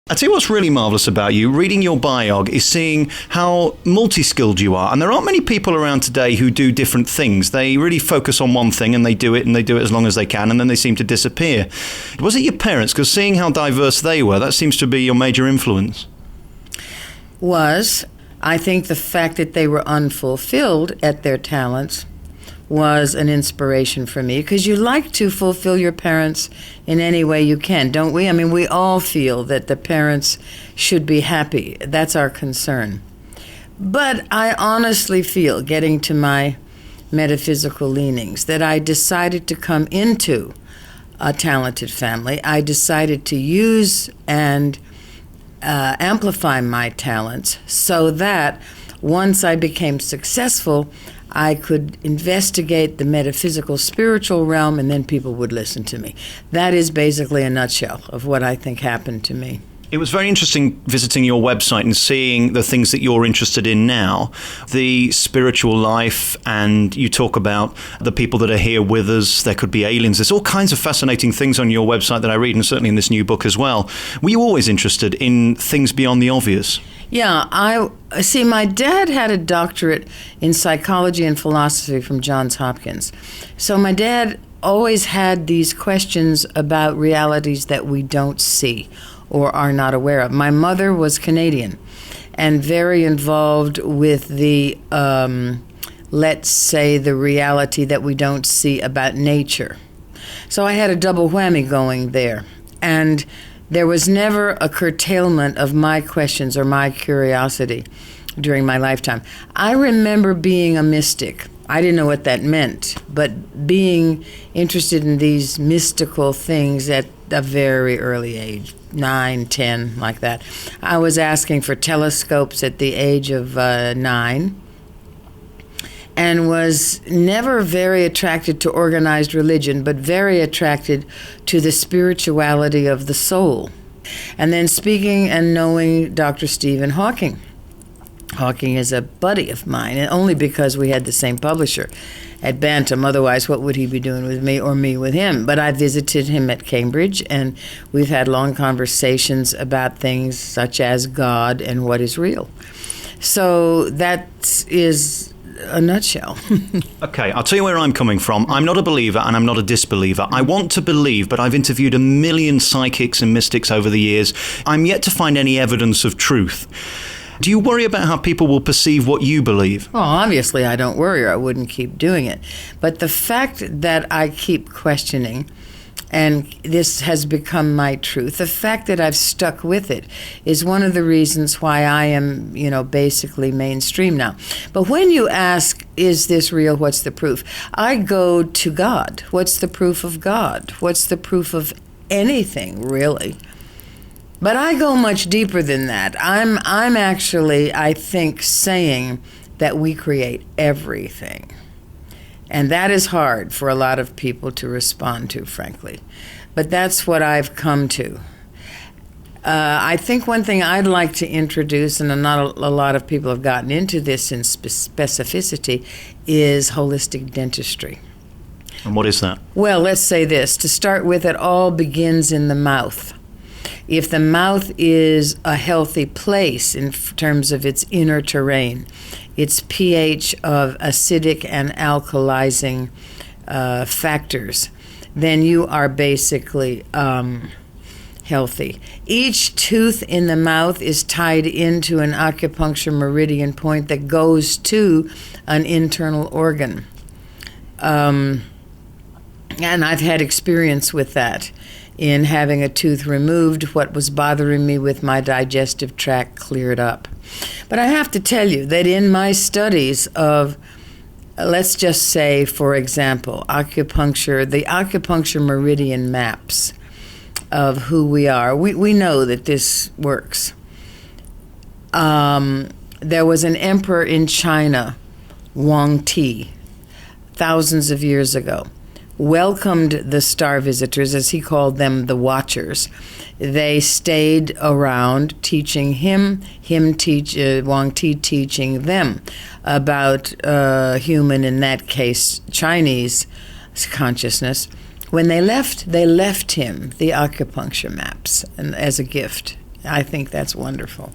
I tell you what's really marvellous about you, reading your biog, is seeing how multi-skilled you are. And there aren't many people around today who do different things. They really focus on one thing and they do it as long as they can, and then they seem to disappear. Was it your parents? Because seeing how diverse they were, that seems to be your major influence. I think the fact that they were unfulfilled at their talents was an inspiration for me, because you like to fulfill your parents in any way you can, don't we? I mean, we all feel that the parents should be happy. That's our concern. But I honestly feel, getting to my metaphysical leanings, that I decided to come into a talented family. I decided to use and amplify my talents so that once I became successful, I could investigate the metaphysical, spiritual realm, and then people would listen to me. That is basically a nutshell of what I think happened to me. It was very interesting visiting your website and seeing the things that you're interested in now, the spiritual life, and you talk about the people that are here with us. There could be aliens. There's all kinds of fascinating things on your website that I read, and certainly in this new book as well. Were you always interested in things beyond the obvious? Yeah, my dad had a doctorate in psychology and philosophy from Johns Hopkins. So my dad always had these questions about realities that we don't see or are not aware of. My mother was Canadian and very involved with the, let's say, the reality that we don't see about nature. So I had a double whammy going there. And there was never a curtailment of my questions or my curiosity during my lifetime. I remember being a mystic. I didn't know what that meant, but being interested in these mystical things at a very early age, 9, 10, like that. I was asking for telescopes at the age of 9, and was never very attracted to organized religion, but very attracted to the spirituality of the soul. And then speaking and knowing Dr. Stephen Hawking. Hawking is a buddy of mine, and only because we had the same publisher at Bantam. Otherwise, what would he be doing with me or me with him? But I visited him at Cambridge, and we've had long conversations about things such as God and what is real. So that is a nutshell. Okay, I'll tell you where I'm coming from. I'm not a believer and I'm not a disbeliever. I want to believe, but I've interviewed a million psychics and mystics over the years. I'm yet to find any evidence of truth. Do you worry about how people will perceive what you believe? Well, obviously I don't worry, or I wouldn't keep doing it. But the fact that I keep questioning, and this has become my truth, the fact that I've stuck with it is one of the reasons why I am, basically mainstream now. But when you ask, is this real? What's the proof? I go to God. What's the proof of God? What's the proof of anything, really? But I go much deeper than that. I'm actually, I think, saying that we create everything. And that is hard for a lot of people to respond to, frankly. But that's what I've come to. I think one thing I'd like to introduce, and not a lot of people have gotten into this in specificity, is holistic dentistry. And what is that? Well, let's say this. To start with, it all begins in the mouth. If the mouth is a healthy place in terms of its inner terrain, its pH of acidic and alkalizing factors, then you are basically healthy. Each tooth in the mouth is tied into an acupuncture meridian point that goes to an internal organ. And I've had experience with that. In having a tooth removed, what was bothering me with my digestive tract cleared up. But I have to tell you that in my studies of, let's just say, for example, acupuncture, the acupuncture meridian maps of who we are, we know that this works. There was an emperor in China, Wang Ti, thousands of years ago, welcomed the star visitors, as he called them, the watchers. They stayed around teaching him Wang Ti teaching them about human, in that case, Chinese consciousness. When they left him the acupuncture maps and as a gift. I think that's wonderful.